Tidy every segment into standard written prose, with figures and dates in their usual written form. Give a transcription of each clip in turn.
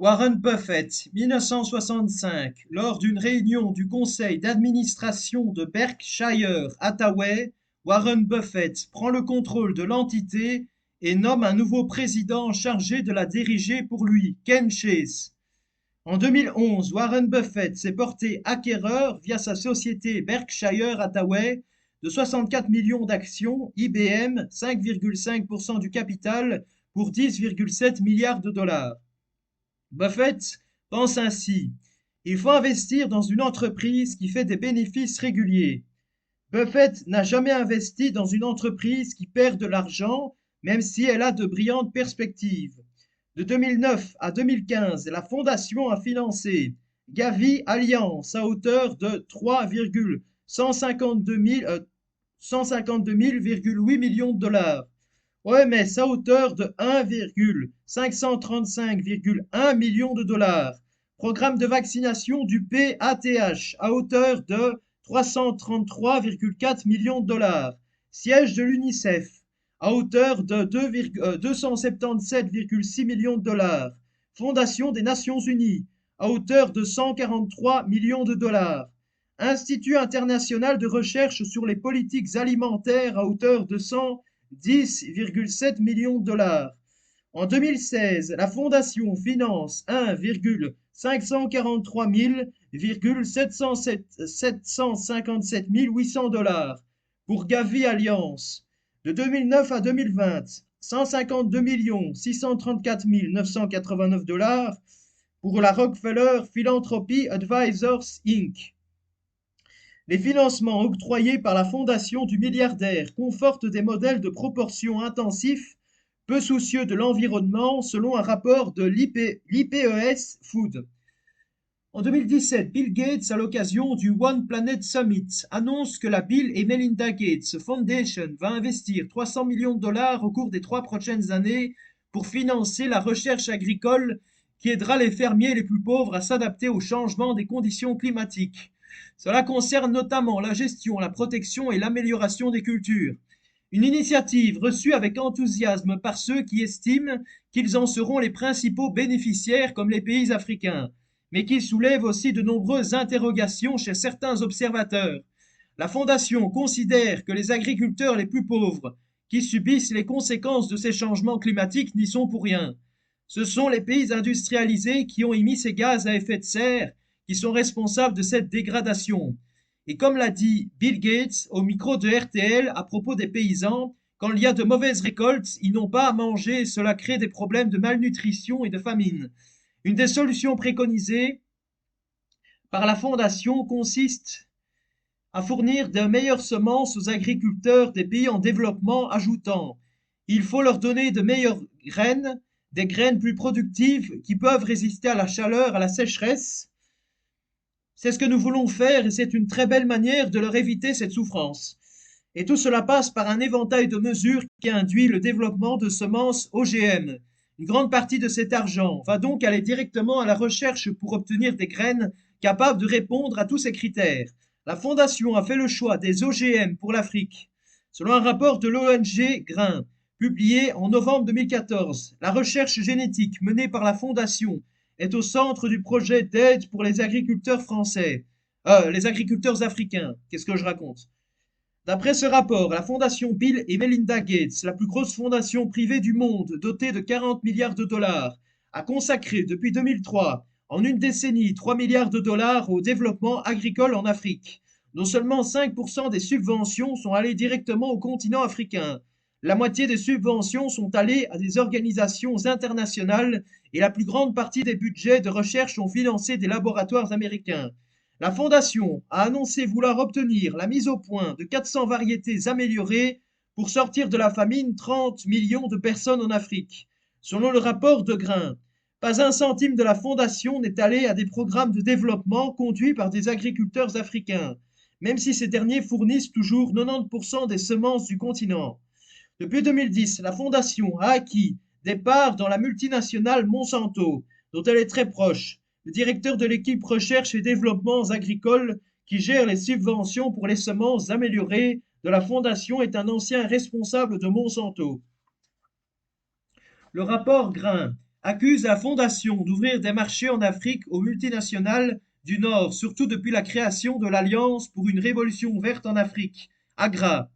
Warren Buffett, 1965, lors d'une réunion du conseil d'administration de Berkshire Hathaway, Warren Buffett prend le contrôle de l'entité et nomme un nouveau président chargé de la diriger pour lui, Ken Chase. En 2011, Warren Buffett s'est porté acquéreur via sa société Berkshire Hathaway de 64 millions d'actions IBM, 5,5% du capital pour 10,7 milliards de dollars. Buffett pense ainsi: il faut investir dans une entreprise qui fait des bénéfices réguliers. Buffett n'a jamais investi dans une entreprise qui perd de l'argent, même si elle a de brillantes perspectives. De 2009 à 2015, la fondation a financé Gavi Alliance à hauteur de 3,152,8 millions de dollars. OMS à hauteur de 1,535,1 millions de dollars. Programme de vaccination du PATH à hauteur de 333,4 millions de dollars. Siège de l'UNICEF à hauteur de 277,6 millions de dollars. Fondation des Nations Unies à hauteur de 143 millions de dollars. Institut international de recherche sur les politiques alimentaires à hauteur de 110,7 millions de dollars. En 2016, la fondation finance 1,543 757 800 dollars pour Gavi Alliance. De 2009 à 2020, 152 634 989 dollars pour la Rockefeller Philanthropy Advisors Inc. Les financements octroyés par la fondation du milliardaire confortent des modèles de proportion intensifs, peu soucieux de l'environnement, selon un rapport de l'IPES Food. En 2017, Bill Gates, à l'occasion du One Planet Summit, annonce que la Bill et Melinda Gates Foundation va investir 300 millions de dollars au cours des 3 prochaines années pour financer la recherche agricole qui aidera les fermiers les plus pauvres à s'adapter au changement des conditions climatiques. Cela concerne notamment la gestion, la protection et l'amélioration des cultures. Une initiative reçue avec enthousiasme par ceux qui estiment qu'ils en seront les principaux bénéficiaires comme les pays africains, mais qui soulève aussi de nombreuses interrogations chez certains observateurs. La Fondation considère que les agriculteurs les plus pauvres, qui subissent les conséquences de ces changements climatiques, n'y sont pour rien. Ce sont les pays industrialisés qui ont émis ces gaz à effet de serre qui sont responsables de cette dégradation. Et comme l'a dit Bill Gates au micro de RTL à propos des paysans, quand il y a de mauvaises récoltes, ils n'ont pas à manger et cela crée des problèmes de malnutrition et de famine. Une des solutions préconisées par la Fondation consiste à fournir de meilleures semences aux agriculteurs des pays en développement, ajoutant: il faut leur donner de meilleures graines, des graines plus productives qui peuvent résister à la chaleur, à la sécheresse. C'est ce que nous voulons faire et c'est une très belle manière de leur éviter cette souffrance. Et tout cela passe par un éventail de mesures qui induit le développement de semences OGM. Une grande partie de cet argent va donc aller directement à la recherche pour obtenir des graines capables de répondre à tous ces critères. La Fondation a fait le choix des OGM pour l'Afrique. Selon un rapport de l'ONG Grain, publié en novembre 2014, la recherche génétique menée par la Fondation est au centre du projet d'aide pour les agriculteurs français. Les agriculteurs africains, qu'est-ce que je raconte? D'après ce rapport, la fondation Bill et Melinda Gates, la plus grosse fondation privée du monde, dotée de 40 milliards de dollars, a consacré depuis 2003, en une décennie, 3 milliards de dollars au développement agricole en Afrique. Non seulement 5% des subventions sont allées directement au continent africain, la moitié des subventions sont allées à des organisations internationales et la plus grande partie des budgets de recherche ont financé des laboratoires américains. La Fondation a annoncé vouloir obtenir la mise au point de 400 variétés améliorées pour sortir de la famine 30 millions de personnes en Afrique. Selon le rapport de Grain, pas un centime de la Fondation n'est allé à des programmes de développement conduits par des agriculteurs africains, même si ces derniers fournissent toujours 90% des semences du continent. Depuis 2010, la Fondation a acquis des parts dans la multinationale Monsanto, dont elle est très proche. Le directeur de l'équipe recherche et développement agricole qui gère les subventions pour les semences améliorées de la Fondation est un ancien responsable de Monsanto. Le rapport Grain accuse la fondation d'ouvrir des marchés en Afrique aux multinationales du Nord, surtout depuis la création de l'Alliance pour une révolution verte en Afrique, AGRA,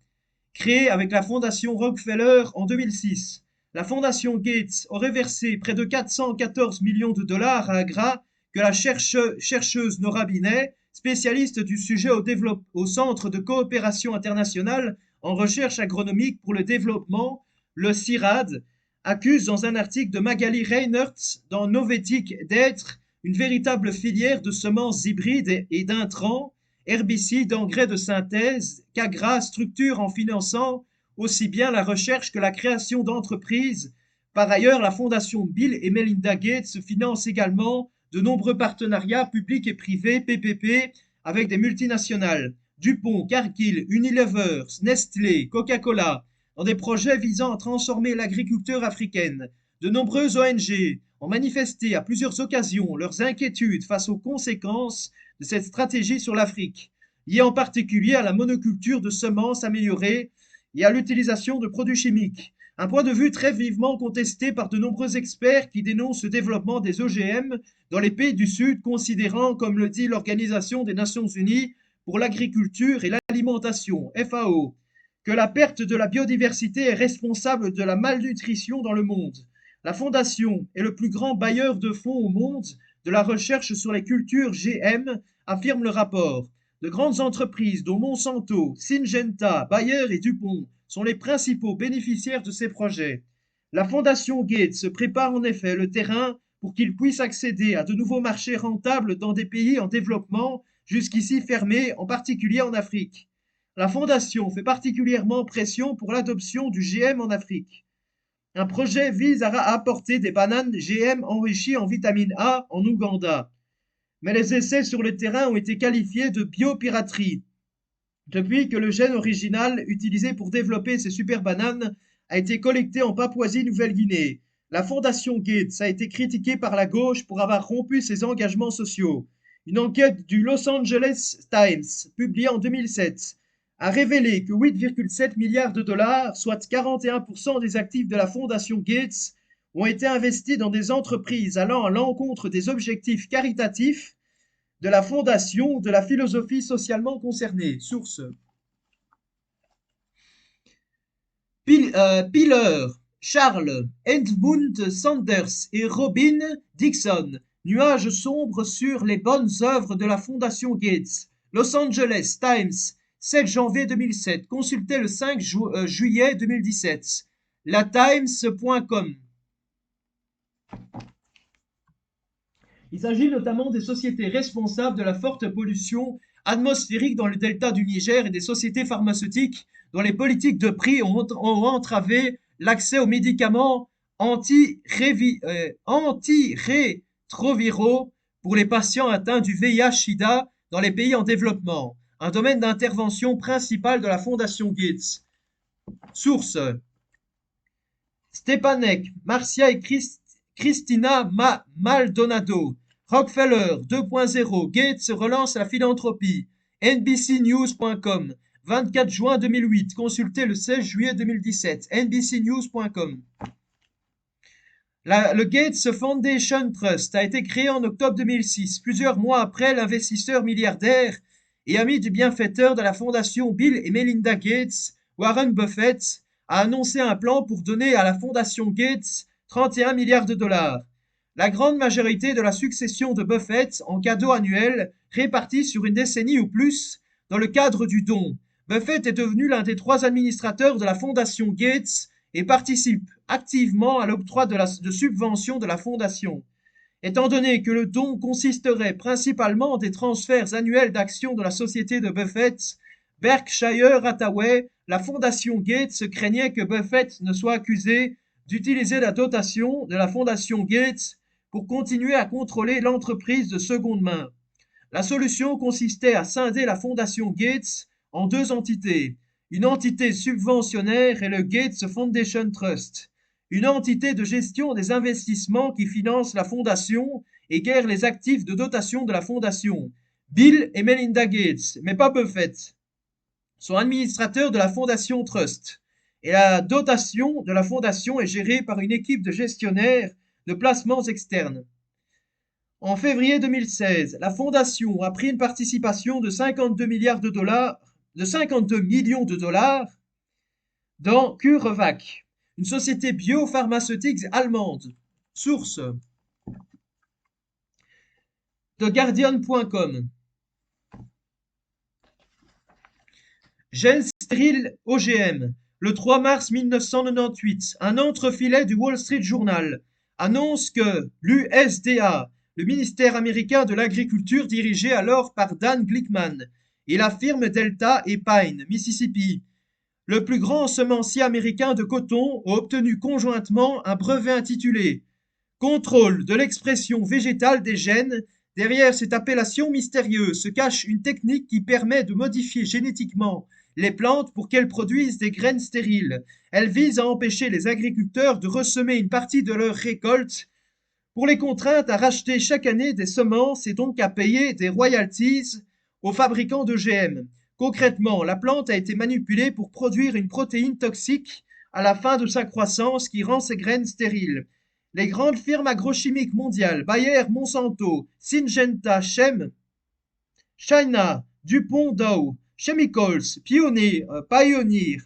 créée avec la fondation Rockefeller en 2006. La fondation Gates aurait versé près de 414 millions de dollars à AGRA que la chercheuse Nora Binet, spécialiste du sujet au Centre de coopération internationale en recherche agronomique pour le développement, le CIRAD, accuse dans un article de Magali Reinert dans Novetic d'être une véritable filière de semences hybrides et d'intrants, herbicides, engrais de synthèse, qu'AGRA structure en finançant aussi bien la recherche que la création d'entreprises. Par ailleurs, la fondation Bill et Melinda Gates finance également de nombreux partenariats publics et privés, PPP, avec des multinationales, DuPont, Cargill, Unilever, Nestlé, Coca-Cola, dans des projets visant à transformer l'agriculture africaine. De nombreuses ONG ont manifesté à plusieurs occasions leurs inquiétudes face aux conséquences de cette stratégie sur l'Afrique, liée en particulier à la monoculture de semences améliorées et à l'utilisation de produits chimiques. Un point de vue très vivement contesté par de nombreux experts qui dénoncent le développement des OGM dans les pays du Sud, considérant, comme le dit l'Organisation des Nations Unies pour l'agriculture et l'alimentation, FAO, que la perte de la biodiversité est responsable de la malnutrition dans le monde. La Fondation est le plus grand bailleur de fonds au monde de la recherche sur les cultures GM, affirme le rapport. De grandes entreprises dont Monsanto, Syngenta, Bayer et DuPont sont les principaux bénéficiaires de ces projets. La Fondation Gates prépare en effet le terrain pour qu'il puisse accéder à de nouveaux marchés rentables dans des pays en développement jusqu'ici fermés, en particulier en Afrique. La Fondation fait particulièrement pression pour l'adoption du GM en Afrique. Un projet vise à apporter des bananes GM enrichies en vitamine A en Ouganda. Mais les essais sur le terrain ont été qualifiés de biopiraterie, depuis que le gène original utilisé pour développer ces super bananes a été collecté en Papouasie-Nouvelle-Guinée. La Fondation Gates a été critiquée par la gauche pour avoir rompu ses engagements sociaux. Une enquête du Los Angeles Times, publiée en 2007, a révélé que 8,7 milliards de dollars, soit 41% des actifs de la Fondation Gates, ont été investis dans des entreprises allant à l'encontre des objectifs caritatifs de la fondation, de la philosophie socialement concernée. Source. Piller, Charles, Edmund Sanders et Robin Dixon. Nuages sombres sur les bonnes œuvres de la Fondation Gates. Los Angeles Times, 7 janvier 2007. Consultez le 5 juillet 2017. latimes.com. Il s'agit notamment des sociétés responsables de la forte pollution atmosphérique dans le delta du Niger et des sociétés pharmaceutiques dont les politiques de prix ont entravé l'accès aux médicaments antirétroviraux pour les patients atteints du VIH-Sida dans les pays en développement, un domaine d'intervention principal de la Fondation Gates. Source. Stepanek, Marcia et Christina Maldonado. Rockefeller 2.0, Gates relance la philanthropie. NBCnews.com, 24 juin 2008, consultez le 16 juillet 2017. NBCnews.com. Le Gates Foundation Trust a été créé en octobre 2006, plusieurs mois après l'investisseur milliardaire et ami du bienfaiteur de la fondation Bill et Melinda Gates, Warren Buffett, a annoncé un plan pour donner à la fondation Gates 31 milliards de dollars. La grande majorité de la succession de Buffett en cadeaux annuels répartis sur une décennie ou plus dans le cadre du don. Buffett est devenu l'un des 3 administrateurs de la fondation Gates et participe activement à l'octroi de subventions de la fondation. Étant donné que le don consisterait principalement en des transferts annuels d'actions de la société de Buffett, Berkshire Hathaway, la fondation Gates craignait que Buffett ne soit accusé d'utiliser la dotation de la fondation Gates pour continuer à contrôler l'entreprise de seconde main. La solution consistait à scinder la fondation Gates en 2 entités, une entité subventionnaire et le Gates Foundation Trust, une entité de gestion des investissements qui finance la fondation et gère les actifs de dotation de la fondation. Bill et Melinda Gates, mais pas Buffett, sont administrateurs de la fondation Trust, et la dotation de la fondation est gérée par une équipe de gestionnaires de placements externes. En février 2016, la fondation a pris une participation de 52 milliards de dollars, de 52 millions de dollars dans CureVac, une société biopharmaceutique allemande. Source TheGuardian.com. Gène stérile OGM. Le 3 mars 1998, un entrefilet du Wall Street Journal annonce que l'USDA, le ministère américain de l'Agriculture dirigé alors par Dan Glickman, et la firme Delta et Pine, Mississippi, le plus grand semencier américain de coton, ont obtenu conjointement un brevet intitulé Contrôle de l'expression végétale des gènes. Derrière cette appellation mystérieuse se cache une technique qui permet de modifier génétiquement les plantes pour qu'elles produisent des graines stériles. Elle vise à empêcher les agriculteurs de ressemer une partie de leur récolte pour les contraindre à racheter chaque année des semences et donc à payer des royalties aux fabricants d'OGM. Concrètement, la plante a été manipulée pour produire une protéine toxique à la fin de sa croissance qui rend ses graines stériles. Les grandes firmes agrochimiques mondiales, Bayer, Monsanto, Syngenta, Chem, China, DuPont, Dow, Chemicals, Pioneer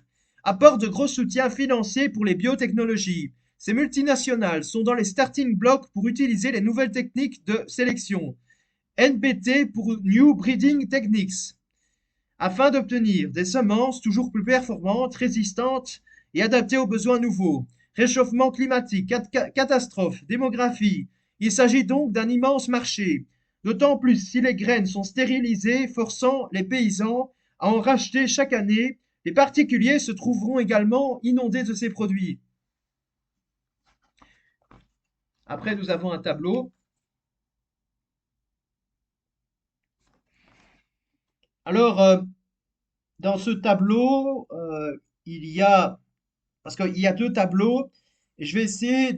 apportent de gros soutiens financiers pour les biotechnologies. Ces multinationales sont dans les starting blocks pour utiliser les nouvelles techniques de sélection, NBT pour New Breeding Techniques, afin d'obtenir des semences toujours plus performantes, résistantes et adaptées aux besoins nouveaux. Réchauffement climatique, catastrophe, démographie. Il s'agit donc d'un immense marché, d'autant plus si les graines sont stérilisées, forçant les paysans à en racheter chaque année. Les particuliers se trouveront également inondés de ces produits. Après, nous avons un tableau. Alors, dans ce tableau, il y a, parce qu'il y a deux tableaux, et je vais essayer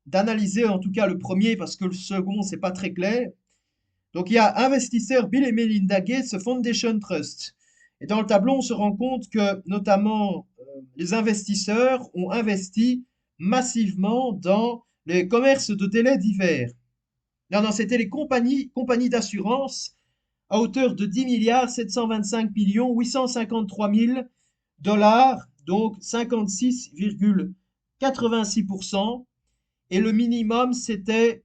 d'analyser en tout cas le premier parce que le second, c'est pas très clair. Donc, il y a investisseur Bill et Melinda Gates Foundation Trust. Et dans le tableau, on se rend compte que notamment les investisseurs ont investi massivement dans les commerces de télé divers. Non, c'était les compagnies d'assurance à hauteur de 10 milliards 725 millions 853 000 dollars, donc 56,86%. Et le minimum, c'était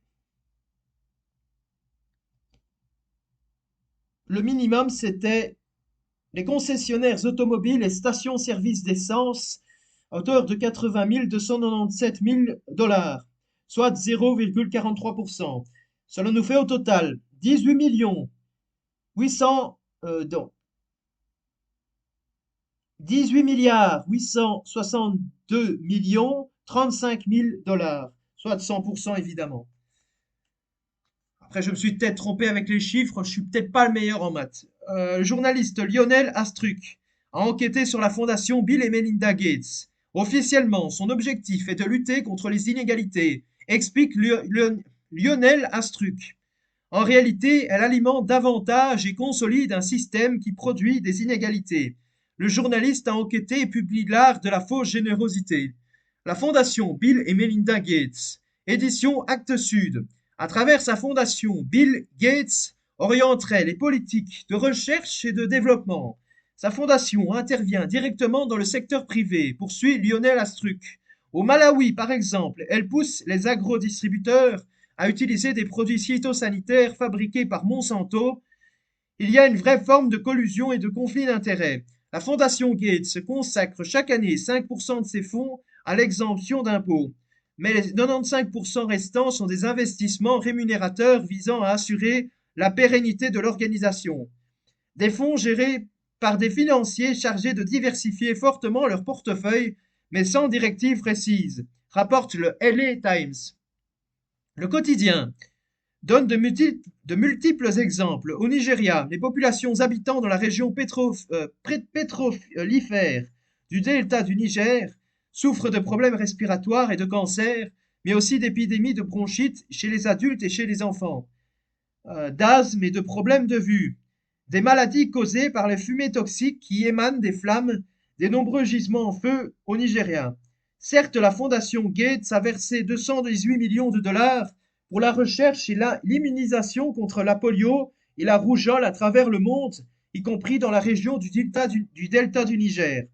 les concessionnaires automobiles et stations-service d'essence à hauteur de 80 297 000 dollars, soit 0,43%. Cela nous fait au total 18 millions 800, donc 18 milliards 862 millions 35 000 dollars, soit de 100% évidemment. Après, je me suis peut-être trompé avec les chiffres, je suis peut-être pas le meilleur en maths. Le journaliste Lionel Astruc a enquêté sur la fondation Bill et Melinda Gates. Officiellement, son objectif est de lutter contre les inégalités, explique Lionel Astruc. En réalité, elle alimente davantage et consolide un système qui produit des inégalités. Le journaliste a enquêté et publie l'art de la fausse générosité. La fondation Bill et Melinda Gates, édition Actes Sud. À travers sa fondation, Bill Gates orienterait les politiques de recherche et de développement. Sa fondation intervient directement dans le secteur privé, poursuit Lionel Astruc. Au Malawi, par exemple, elle pousse les agrodistributeurs à utiliser des produits phytosanitaires fabriqués par Monsanto. Il y a une vraie forme de collusion et de conflit d'intérêts. La Fondation Gates consacre chaque année 5% de ses fonds à l'exemption d'impôts, mais les 95% restants sont des investissements rémunérateurs visant à assurer la pérennité de l'organisation. Des fonds gérés par des financiers chargés de diversifier fortement leur portefeuille, mais sans directive précise, rapporte le LA Times. Le quotidien donne de multiples exemples. Au Nigeria, les populations habitant dans la région pétrolifère du delta du Niger souffrent de problèmes respiratoires et de cancers, mais aussi d'épidémies de bronchite chez les adultes et chez les enfants, d'asthme et de problèmes de vue, des maladies causées par les fumées toxiques qui émanent des flammes des nombreux gisements en feu au Nigeria. Certes, la fondation Gates a versé 218 millions de dollars pour la recherche et l'immunisation contre la polio et la rougeole à travers le monde, y compris dans la région du delta du Niger.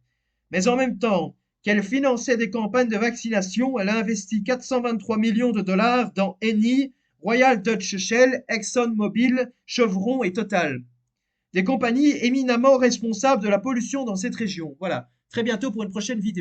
Mais en même temps qu'elle finançait des campagnes de vaccination, elle a investi 423 millions de dollars dans Eni, Royal Dutch Shell, ExxonMobil, Chevron et Total. Des compagnies éminemment responsables de la pollution dans cette région. Voilà. Très bientôt pour une prochaine vidéo.